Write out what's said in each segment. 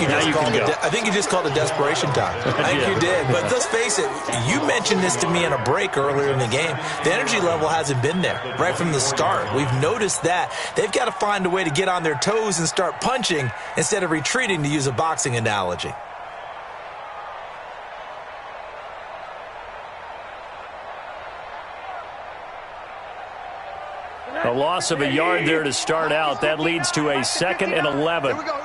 you just called a desperation time. I think you did. But let's face it, you mentioned this to me in a break earlier in the game. The energy level hasn't been there right from the start. We've noticed that. They've got to find a way to get on their toes and start punching instead of retreating, to use a boxing analogy. A loss of a yard there to start out. That leads to a 2nd and 11. Here we go.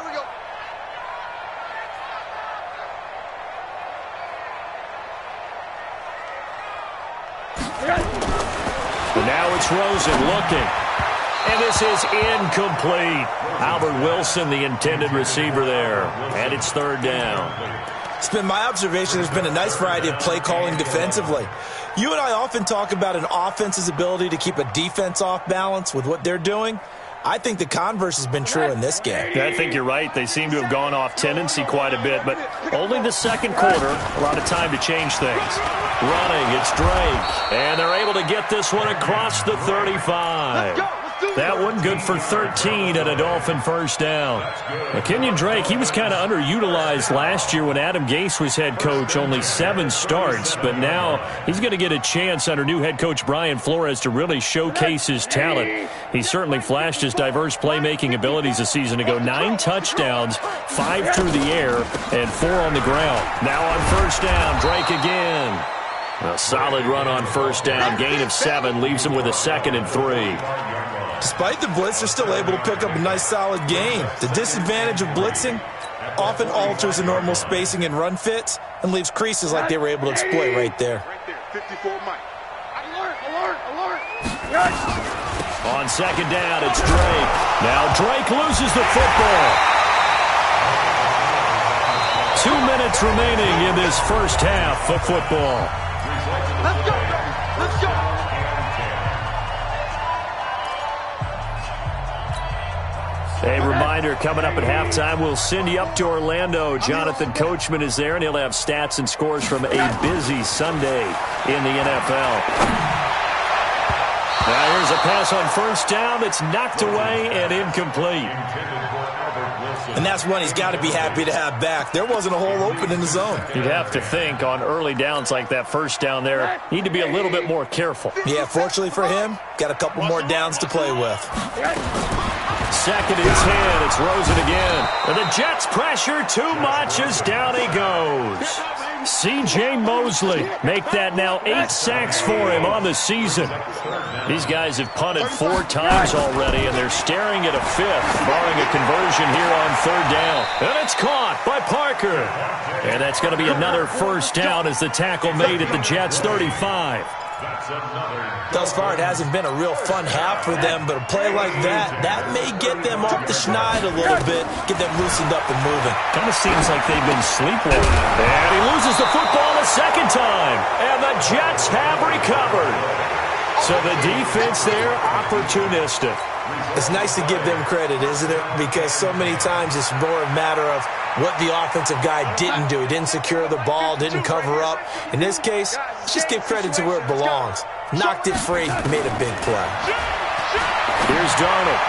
And now it's Rosen looking. And this is incomplete. Albert Wilson, the intended receiver there. And it's 3rd down. It's been my observation there's been a nice variety of play calling defensively. You and I often talk about an offense's ability to keep a defense off balance with what they're doing. I think the converse has been true in this game. Yeah, I think you're right. They seem to have gone off tendency quite a bit, but only the 2nd quarter, a lot of time to change things. Running, it's Drake, and they're able to get this one across the 35. That one good for 13 and a Dolphin 1st down. Now, Kenyon Drake, he was kind of underutilized last year when Adam Gase was head coach, only 7 starts, but now he's going to get a chance under new head coach Brian Flores to really showcase his talent. He certainly flashed his diverse playmaking abilities a season ago. 9 touchdowns, 5 through the air, and 4 on the ground. Now on 1st down, Drake again. A solid run on 1st down, gain of 7, leaves him with a 2nd and 3. Despite the blitz, they're still able to pick up a nice solid gain. The disadvantage of blitzing often alters the normal spacing and run fits and leaves creases like they were able to exploit right there. 54 Mike. Alert. On 2nd down, it's Drake. Now Drake loses the football. 2 minutes remaining in this 1st half of football. Let's go. A reminder, coming up at halftime, we'll send you up to Orlando. Jonathan Coachman is there, and he'll have stats and scores from a busy Sunday in the NFL. Now here's a pass on 1st down. It's knocked away and incomplete. And that's one he's got to be happy to have back. There wasn't a hole open in the zone. You'd have to think on early downs like that 1st down there, need to be a little bit more careful. Yeah, fortunately for him, got a couple more downs to play with. 2nd and 10. It's Rosen again. And the Jets pressure too much as down he goes. C.J. Mosley make that now 8 sacks for him on the season. These guys have punted 4 times already, and they're staring at a 5th, barring a conversion here on 3rd down. And it's caught by Parker. And that's going to be another 1st down as the tackle made at the Jets' 35. Thus far, it hasn't been a real fun half for them, but a play like that may get them off the schneid a little bit, get them loosened up and moving. Kind of seems like they've been sleepwalking. And he loses the football a 2nd time, and the Jets have recovered. So the defense there, opportunistic. It's nice to give them credit, isn't it? Because so many times it's more a matter of what the offensive guy didn't do. He didn't secure the ball, didn't cover up. In this case, let's just give credit to where it belongs. Knocked it free, made a big play. Here's Darnold.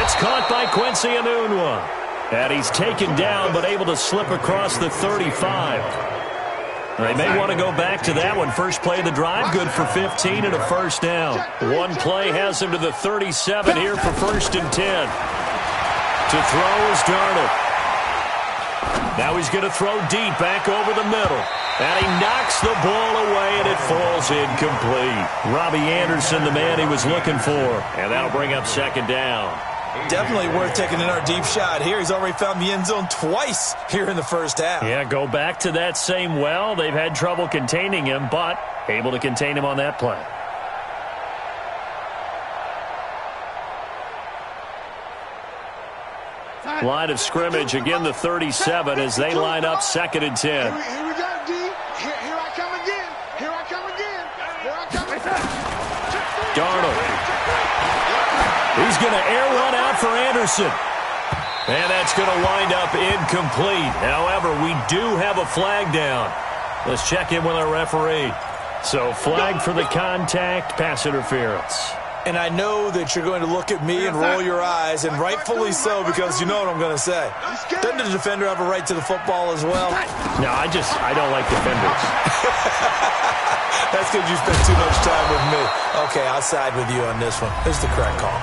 It's caught by Quincy Enunwa. And he's taken down, but able to slip across the 35. They may want to go back to that one. First play of the drive, good for 15 and a 1st down. One play has him to the 37 here for 1st and 10. To throw is Darnold. Now he's going to throw deep back over the middle. And he knocks the ball away, and it falls incomplete. Robbie Anderson, the man he was looking for. And that'll bring up 2nd down. Definitely worth taking in our deep shot here. He's already found the end zone twice here in the 1st half. Yeah, go back to that same well. They've had trouble containing him, but able to contain him on that play. Line of scrimmage, again the 37 as they line up 2nd and 10. Here we go, D. Here I come again. Darnold. He's going to air one out for Anderson. And that's going to wind up incomplete. However, we do have a flag down. Let's check in with our referee. So flag for the contact, pass interference. And I know that you're going to look at me and roll your eyes, and rightfully so, because you know what I'm going to say. Doesn't the defender have a right to the football as well? No, I don't like defenders. That's because you spent too much time with me. Okay, I'll side with you on this one. This is the correct call.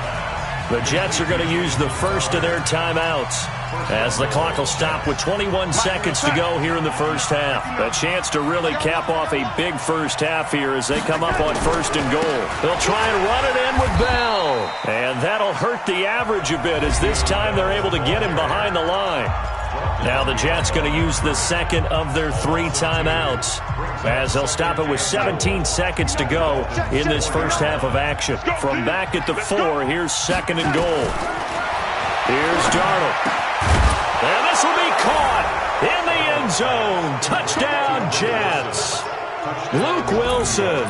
The Jets are going to use the first of their timeouts as the clock will stop with 21 seconds to go here in the first half. A chance to really cap off a big first half here as they come up on first and goal. They'll try and run it in with Bell. And that'll hurt the average a bit as this time they're able to get him behind the line. Now the Jets going to use the second of their 3 timeouts as they'll stop it with 17 seconds to go in this first half of action. From back at the 4, here's second and goal. Here's Darnold. And this will be caught in the end zone. Touchdown, Jets. Luke Wilson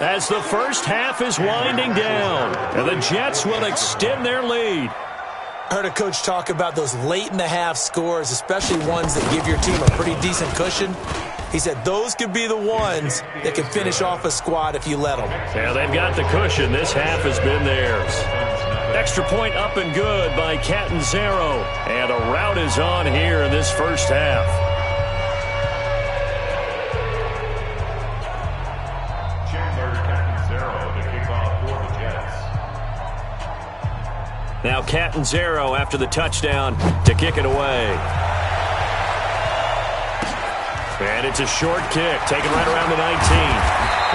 as the first half is winding down. And the Jets will extend their lead. I heard a coach talk about those late-in-the-half scores, especially ones that give your team a pretty decent cushion. He said those could be the ones that can finish off a squad if you let them. Yeah, they've got the cushion. This half has been theirs. Extra point up and good by Catanzaro. And a rout is on here in this first half. Now Catanzaro after the touchdown to kick it away. And it's a short kick, taken right around the 19.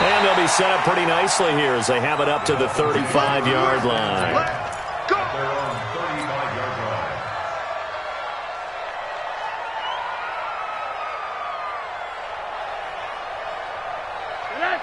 And they'll be set up pretty nicely here as they have it up to the 35-yard line.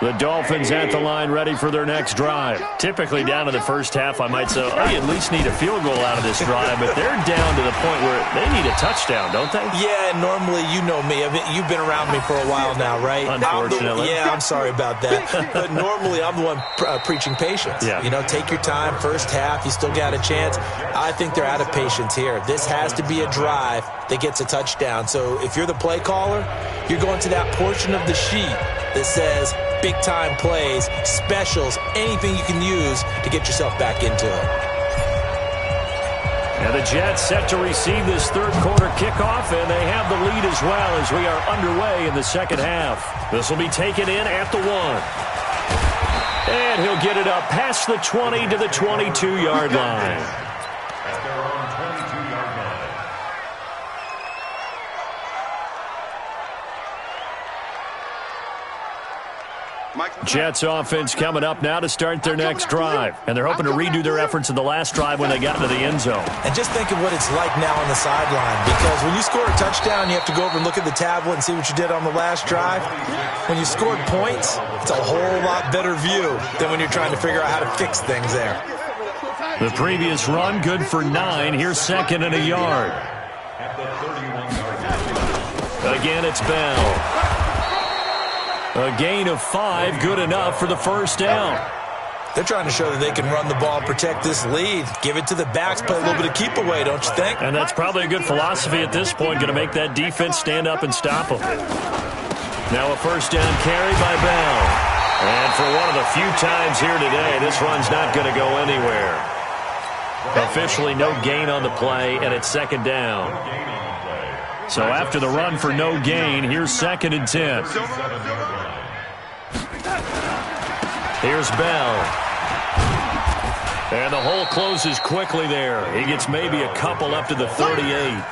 The Dolphins at the line ready for their next drive. Typically down to the first half, I might say, oh, you at least need a field goal out of this drive, but they're down to the point where they need a touchdown, don't they? Yeah, and normally, you know me. You've been around me for a while now, right? Unfortunately. I'm sorry about that. But normally, I'm the one preaching patience. Yeah. You know, take your time. First half, you still got a chance. I think they're out of patience here. This has to be a drive that gets a touchdown. So if you're the play caller, you're going to that portion of the sheet that says big-time plays, specials, anything you can use to get yourself back into it. And the Jets set to receive this third quarter kickoff, and they have the lead as well as we are underway in the second half. This will be taken in at the 1. And he'll get it up past the 20 to the 22-yard line. Jets offense coming up now to start their next drive. And they're hoping to redo their efforts in the last drive when they got into the end zone. And just think of what it's like now on the sideline. Because when you score a touchdown, you have to go over and look at the tablet and see what you did on the last drive. When you scored points, it's a whole lot better view than when you're trying to figure out how to fix things there. The previous run, good for 9. Here's second and a yard. Again, it's Bell. A gain of 5, good enough for the first down. They're trying to show that they can run the ball and protect this lead. Give it to the backs, play a little bit of keep away, don't you think? And that's probably a good philosophy at this point, going to make that defense stand up and stop them. Now a first down carry by Bell. And for one of the few times here today, this run's not going to go anywhere. Officially no gain on the play, and it's second down. So after the run for no gain, here's second and 10. Here's Bell. And the hole closes quickly there. He gets maybe a couple up to the 38.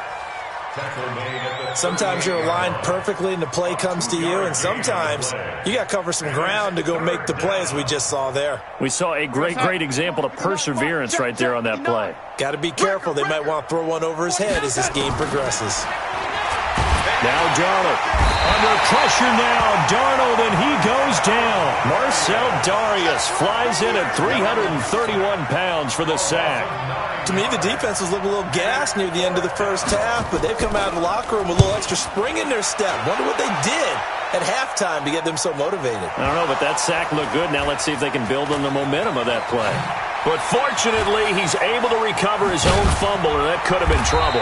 Sometimes you're aligned perfectly and the play comes to you, and sometimes you got to cover some ground to go make the play, as we just saw there. We saw a great example of perseverance right there on that play. Got to be careful. They might want to throw one over his head as this game progresses. Now Darnold. Under pressure now, Darnold, and he goes down. Marcel Darius flies in at 331 pounds for the sack. To me, the defense was looking a little gassed near the end of the first half, but they've come out of the locker room with a little extra spring in their step. Wonder what they did at halftime to get them so motivated. I don't know, but that sack looked good. Now let's see if they can build on the momentum of that play. But fortunately, he's able to recover his own fumble, or that could have been trouble.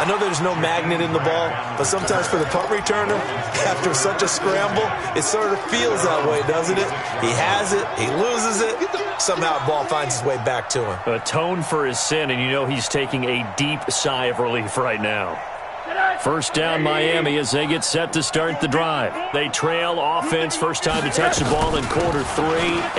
I know there's no magnet in the ball, but sometimes for the punt returner, after such a scramble, it sort of feels that way, doesn't it? He has it, he loses it, somehow the ball finds its way back to him. Atone for his sin, and you know he's taking a deep sigh of relief right now. First down Miami as they get set to start the drive. They trail offense, first time to touch the ball in quarter 3,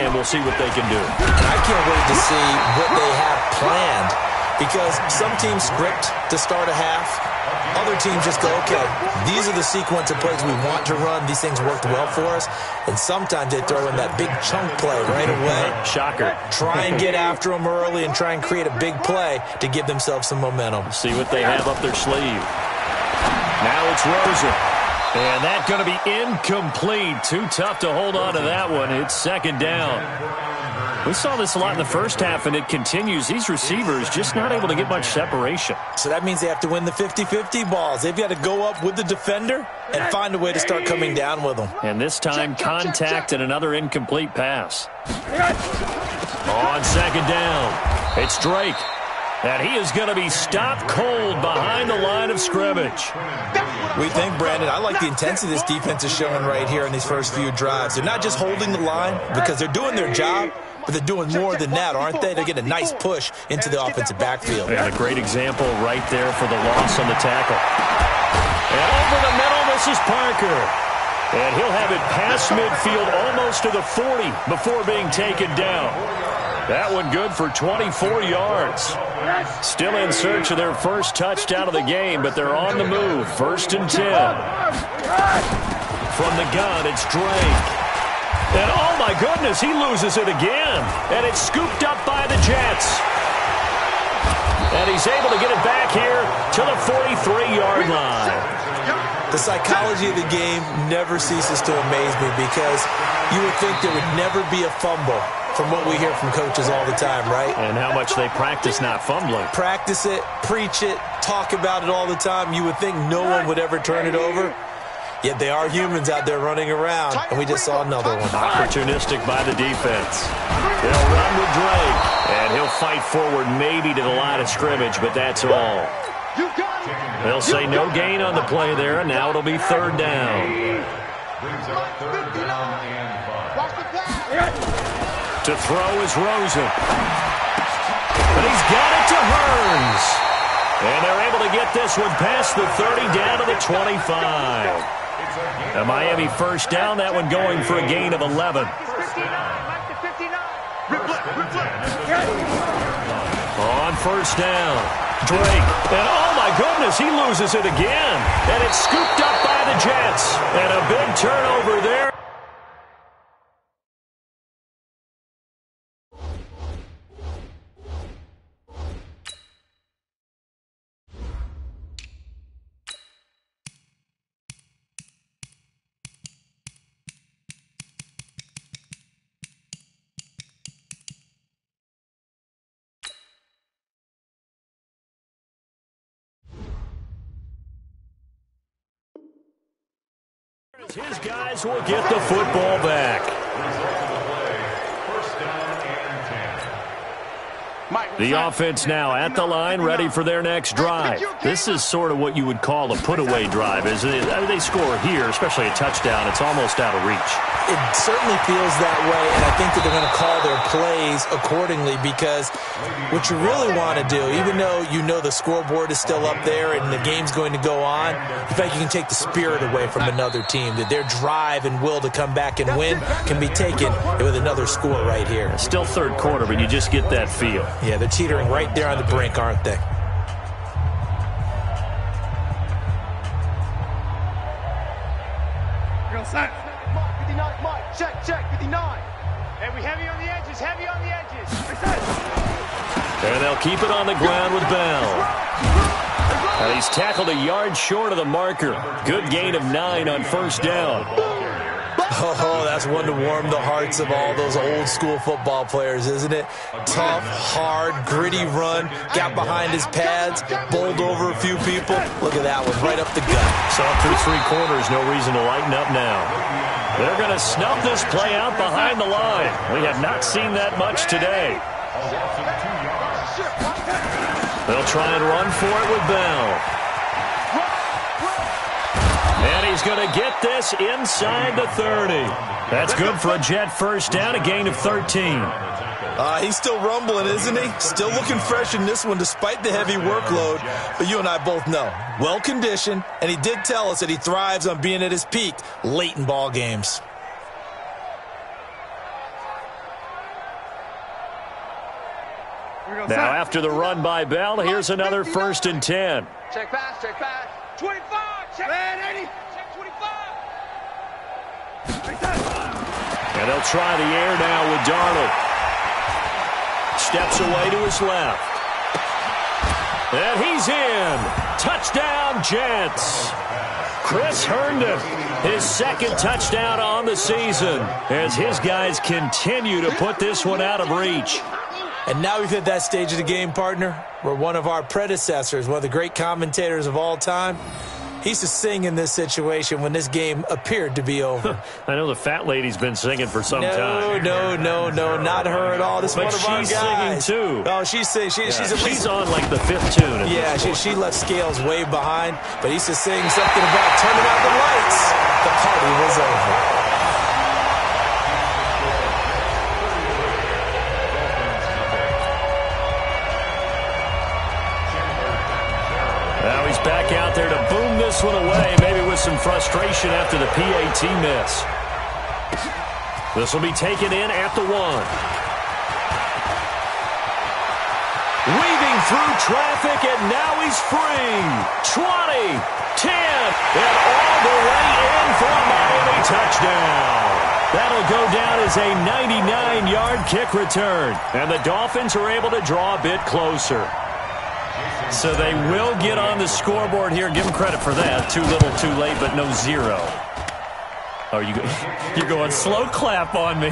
and we'll see what they can do. And I can't wait to see what they have planned, because some teams script to start a half. Other teams just go, okay, these are the sequence of plays we want to run. These things worked well for us. And sometimes they throw in that big chunk play right away. Shocker. Try and get after them early and try and create a big play to give themselves some momentum. See what they have up their sleeve. Now it's Rosen. And that's going to be incomplete. Too tough to hold on to that one. It's second down. We saw this a lot in the first half, and it continues. These receivers just not able to get much separation. So that means they have to win the 50-50 balls. They've got to go up with the defender and find a way to start coming down with them. And this time, contact and another incomplete pass. On second down, it's Drake. And he is going to be stopped cold behind the line of scrimmage. We think, Brandon, I like the intensity this defense is showing right here in these first few drives. They're not just holding the line because they're doing their job, but they're doing more than that, aren't they? They're getting a nice push into the offensive backfield. And a great example right there for the loss on the tackle. And over the middle, this is Parker. And he'll have it past midfield almost to the 40 before being taken down. That one good for 24 yards. Still in search of their first touchdown of the game, but they're on the move. First and 10. From the gun, it's Drake. And oh my goodness, he loses it again. And it's scooped up by the Jets. And he's able to get it back here to the 43-yard line. The psychology of the game never ceases to amaze me, because you would think there would never be a fumble from what we hear from coaches all the time, right? And how much they practice not fumbling. Practice it, preach it, talk about it all the time. You would think no one would ever turn it over. Yet they are humans out there running around, and we just saw another one. Opportunistic by the defense. They'll run with Drake, and he'll fight forward maybe to the line of scrimmage, but that's all. They'll say no gain on the play there, and now it'll be third down. To throw is Rosen. But he's got it to Hearns. And they're able to get this one past the 30 down to the 25. A Miami first down, that one going for a gain of 11. On first down, Drake. And oh my goodness, he loses it again. And it's scooped up by the Jets. And a big turnover there. His guys will get the football back. The offense now at the line, ready for their next drive. This is sort of what you would call a put-away drive. As they score here, especially a touchdown, it's almost out of reach. It certainly feels that way, and I think that they're going to call their plays accordingly, because what you really want to do, even though you know the scoreboard is still up there and the game's going to go on, in fact, you can take the spirit away from another team, that their drive and will to come back and win can be taken with another score right here. Still third quarter, but you just get that feel. Yeah, they're teetering right there on the brink, aren't they? Mike, 59, Mike, check, 59. And we heavy on the edges, And they'll keep it on the ground with Bell. And he's tackled a yard short of the marker. Good gain of 9 on first down. Oh, that's one to warm the hearts of all those old school football players, isn't it? Tough, hard, gritty run, got behind his pads, bowled over a few people. Look at that one, right up the gut. Saw through 3 quarters, no reason to lighten up now. They're going to snub this play out behind the line. We have not seen that much today. They'll try and run for it with Bell. And he's going to get this inside the 30. That's good for a Jet first down, a gain of 13. He's still rumbling, isn't he? Still looking fresh in this one despite the heavy workload. But you and I both know, well-conditioned, and he did tell us that he thrives on being at his peak late in ball games. Now after the run by Bell, here's another 1st and 10. Check pass, check pass. 25, check. Man, 80. Check 25. And they'll try the air now with Darnold. Steps away to his left. And he's in. Touchdown, Jets. Chris Herndon, his 2nd touchdown on the season as his guys continue to put this one out of reach. And now we've hit that stage of the game, partner, where one of our predecessors, one of the great commentators of all time, he used to sing in this situation when this game appeared to be over. I know the fat lady's been singing for some time. No, not her at all. This is one of our guys. But she's singing, too. Oh, she's singing. She's on, like, the 5th tune. Yeah, she left Scales way behind, but he used to sing something about turning out the lights. The party was over. Now he's back out there to boom this one away, maybe with some frustration after the PAT miss. This will be taken in at the 1. Weaving through traffic, and now he's free. 20, 10, and all the way in for a Miami touchdown. That'll go down as a 99-yard kick return, and the Dolphins are able to draw a bit closer. So they will get on the scoreboard here. Give them credit for that. Too little, too late, but no 0. Oh, you're going slow clap on me.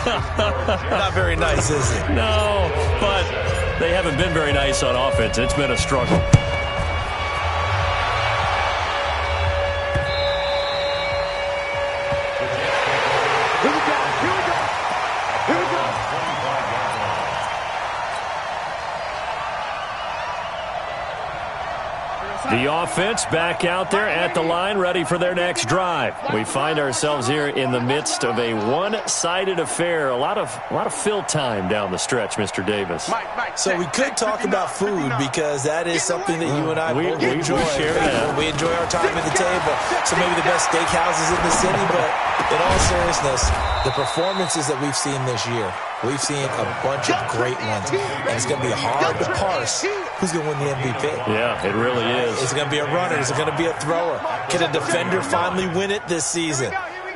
Not very nice, is it? No, but they haven't been very nice on offense. It's been a struggle. The offense back out there at the line, ready for their next drive. We find ourselves here in the midst of a one-sided affair. A lot of fill time down the stretch, Mr. Davis. So we could talk about food because that is something that you and I both enjoy. We share that. We enjoy our time at the table. So maybe the best steakhouses in the city, but in all seriousness, the performances that we've seen this year, we've seen a bunch of great ones, and it's going to be hard to parse who's going to win the MVP. Yeah, it really is. Is it going to be a runner? Is it going to be a thrower? Can a defender finally win it this season?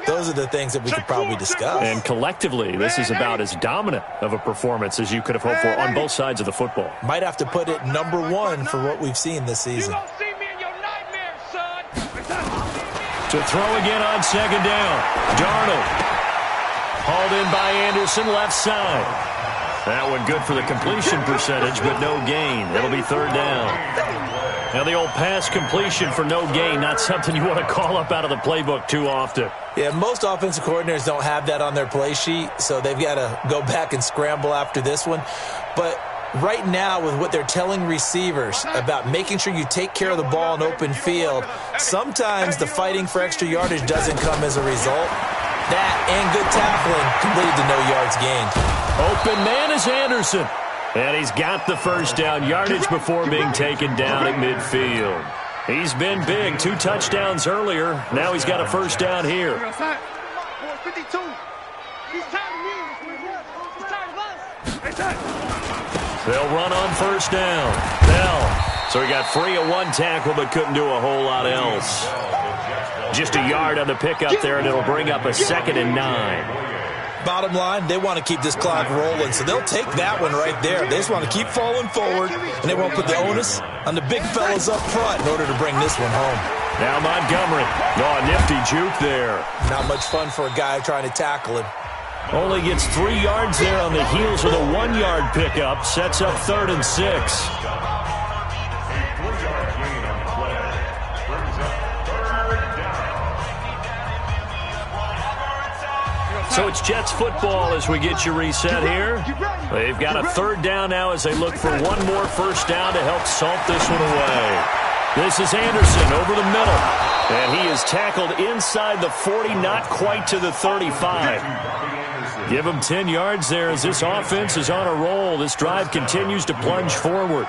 Those are the things that we could probably discuss. And collectively, this is about as dominant of a performance as you could have hoped for on both sides of the football. Might have to put it number 1 for what we've seen this season. To throw again on 2nd down. Darnold. Hauled in by Anderson, left side. That one good for the completion percentage, but no gain. It'll be 3rd down. Now the old pass completion for no gain, not something you want to call up out of the playbook too often. Yeah, most offensive coordinators don't have that on their play sheet, so they've got to go back and scramble after this one. But right now, with what they're telling receivers about making sure you take care of the ball in open field, sometimes the fighting for extra yardage doesn't come as a result. That and good tackling can lead to no yards gained. Open man is Anderson. And he's got the 1st down yardage before being taken down at midfield. He's been big. 2 touchdowns earlier. Now he's got a 1st down here. They'll run on 1st down. Bell. So he got free of 1 tackle but couldn't do a whole lot else. Just a yard on the pickup there, and it'll bring up a 2nd and 9. Bottom line, they want to keep this clock rolling, so they'll take that one right there. They just want to keep falling forward, and they won't put the onus on the big fellas up front in order to bring this one home. Now Montgomery. Oh, nifty juke there. Not much fun for a guy trying to tackle him. Only gets 3 yards there on the heels of the 1-yard pickup. Sets up 3rd and 6. So it's Jets football as we get you reset here. They've got a 3rd down now as they look for 1 more 1st down to help salt this one away. This is Anderson over the middle. And he is tackled inside the 40, not quite to the 35. Give him 10 yards there as this offense is on a roll. This drive continues to plunge forward.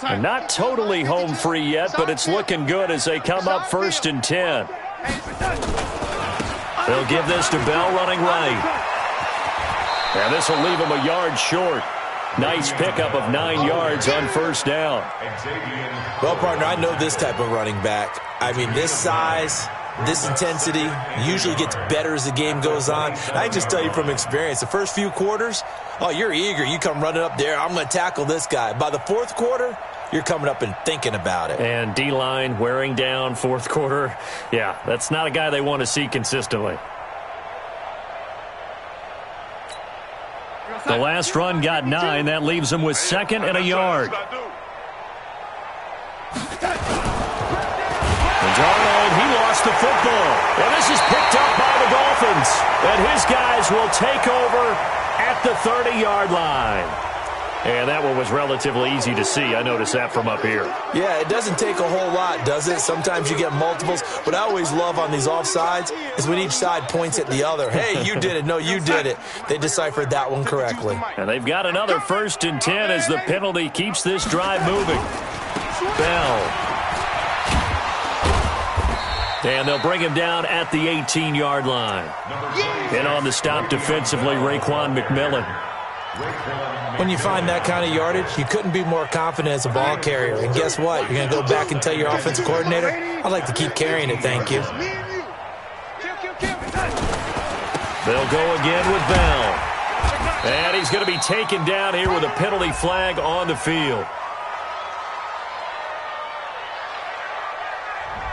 And not totally home free yet, but it's looking good as they come up 1st and 10. They'll give this to Bell running right. And this will leave him a yard short. Nice pickup of 9 yards on 1st down. Well, partner, I know this type of running back. I mean, this size, this intensity usually gets better as the game goes on. And I can just tell you from experience, the first few quarters, oh, you're eager. You come running up there, I'm going to tackle this guy. By the 4th quarter, you're coming up and thinking about it. And D-line wearing down 4th quarter. Yeah, that's not a guy they want to see consistently. The last run got 9. That leaves them with 2nd and a yard. And Darnold, he lost the football. And this is picked up by the Dolphins. And his guys will take over at the 30-yard line. And that one was relatively easy to see. I noticed that from up here. Yeah, it doesn't take a whole lot, does it? Sometimes you get multiples. What I always love on these offsides is when each side points at the other. Hey, you did it. No, you did it. They deciphered that one correctly. And they've got another 1st and 10 as the penalty keeps this drive moving. Bell. And they'll bring him down at the 18-yard line. And on the stop defensively, Raekwon McMillan. When you find that kind of yardage, you couldn't be more confident as a ball carrier. And guess what? You're going to go back and tell your offensive coordinator, I'd like to keep carrying it, thank you. They'll go again with Bell. And he's going to be taken down here with a penalty flag on the field.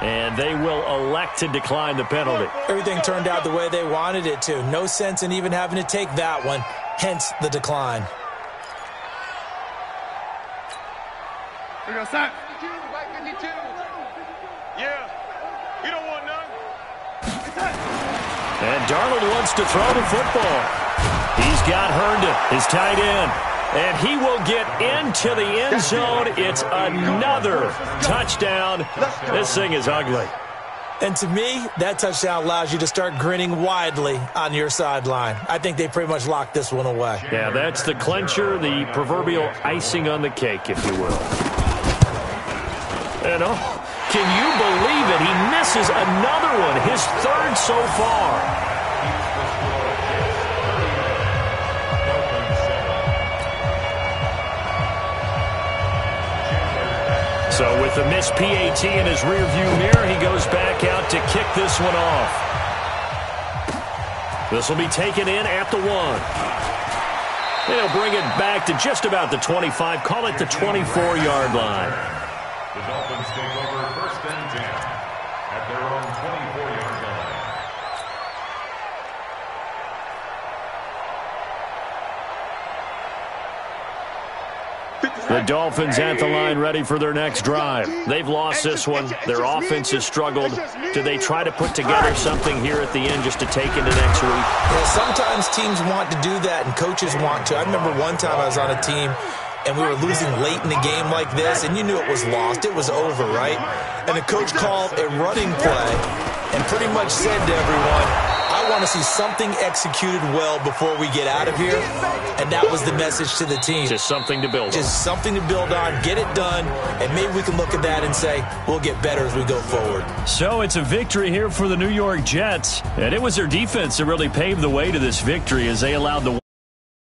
And they will elect to decline the penalty. Everything turned out the way they wanted it to. No sense in even having to take that one, hence the decline. We go, Sam. 52. Yeah, we don't want none. And Darnold wants to throw the football. He's got Herndon, his tight end. And he will get into the end zone. It's another touchdown. This thing is ugly. And to me, that touchdown allows you to start grinning widely on your sideline. I think they pretty much locked this one away. Yeah, that's the clincher, the proverbial icing on the cake, if you will. And oh, can you believe it? He misses another one, his 3rd so far. So with the missed PAT in his rearview mirror, he goes back out to kick this one off. This will be taken in at the 1. They'll bring it back to just about the 25, call it the 24-yard line. The Dolphins take over 1st and 10 at their own 24-yard line. The Dolphins at the line ready for their next drive. They've lost this one. Their offense has struggled. Do they try to put together something here at the end just to take into next week? Well, sometimes teams want to do that and coaches want to. I remember one time I was on a team and we were losing late in the game like this, and you knew it was lost. It was over, right? And the coach called a running play and pretty much said to everyone, I want to see something executed well before we get out of here. And that was the message to the team. Just something to build on. Just something to build on, get it done, and maybe we can look at that and say, we'll get better as we go forward. So it's a victory here for the New York Jets, and it was their defense that really paved the way to this victory as they allowed the